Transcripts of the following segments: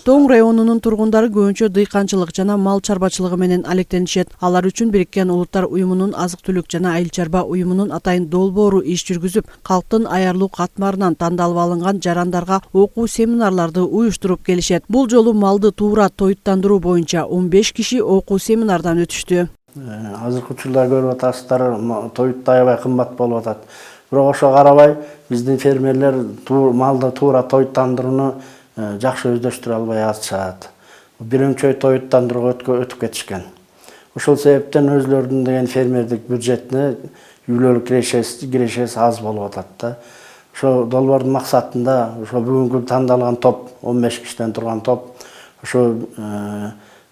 Тоң районунун тургундары көбүнчө дыйканчылык жана мал чарбачылыгы менен алектенишет. Алар үчүн Бириккен Улуттар уюмунун азык-түлүк жана айыл чарба уюмунун атайын долбоору иш жүргүзүп, калктын аярлуу катмарынан тандалып алынган жарандарга окуу семинарларды уюштуруп келишет. Бул жолу малды туура тоюттандыруу боюнча 15 киши окуу семинардан өтүштү. Азыркы учурда көрүп атасыздар, тоют аябай кымбат болуп атат. Бирок ошого карабай биздин фермерлер малды туура тоюттандырууну жакшы өздөштүрө албай атышат. Биринчи тоюттандырууга өтүп кетишкен. Ошол себептен өзлөрүнүн деген фермердик бюджетине үйлөлүк кирешеси аз болуп атат да. Ошо долбоордун максатында ошо бүгүнкү тандалган топ, 15 кишиден турган топ, ошо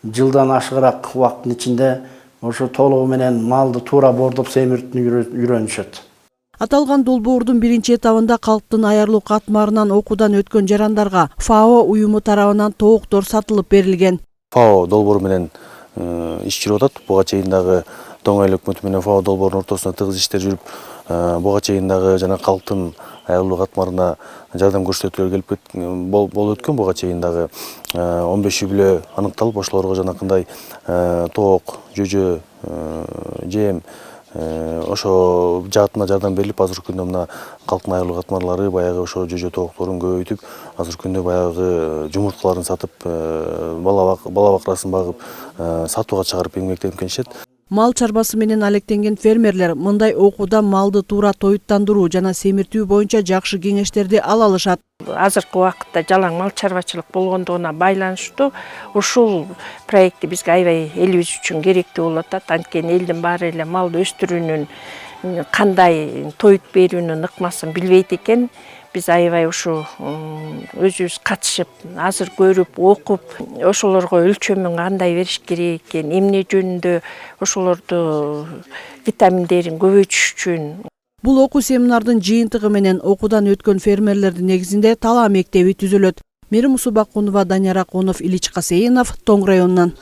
жылдан ашыгыраак убакыттын ичинде ошо толугу менен малды туура боордоп семиртүүнү үйрөнүшөт. Аталган долбоордун биринчи этабында калктын аярлуу катмарынан окуудан өткөн жарандарга ФАО уюму тарабынан тооктор сатылып берилген. ФАО долбоору менен иш жүрүп атат. Буга чейин дагы Тоң айыл өкмөтү менен ФАО долбоорунун ортосунда тыгыз иштер жүрүп, буга чейин дагы жана калктын аярлуу катмарына жардам көрсөтүүлөр келип болуп өткөн. Буга чейин дагы 15 юбилей аныкталып, ошолорго жанакындай тоок, жөжө, жем ошо жаатына жардам берилип, азыркы күндө мына калктын аярлуу катмарлары баягы ошо жөжө тоокторун көбөйтүп, азыркы күндө баягы жумурткаларын сатып, бала бакырасын багып, сатууга чыгарып эмгектенип келишет. Мал чарбасы менен алектенген фермерлер мындай окуудан малды туура тоюттандыруу жана семиртүү боюнча жакшы кеңештерди ала алышат. Азыркы убакытта жалаң мал чарбачылык болгондугуна байланыштуу ушул проекти бизге аябай элибиз үчүн керектүү болуп атат. Анткени элдин баары эле малды өстүрүүнүн кандай тоют берүүнүн ыкмасын билбейт экен. Биз аябай ушу өзүбүз катышып, азыр көрүп, окуп, ошолорго өлчөмүн кандай бериш керек экен, эмне жөнүндө ошолорду витаминдерин көбөйтүш үчүн. Бул окуу семинардын жыйынтыгы менен окуудан өткөн фермерлердин негизинде Тала мектеби түзүлөт. Мээрим Усубакунова, Данияр Акунов, Илич Касейинов, Тоң районунан.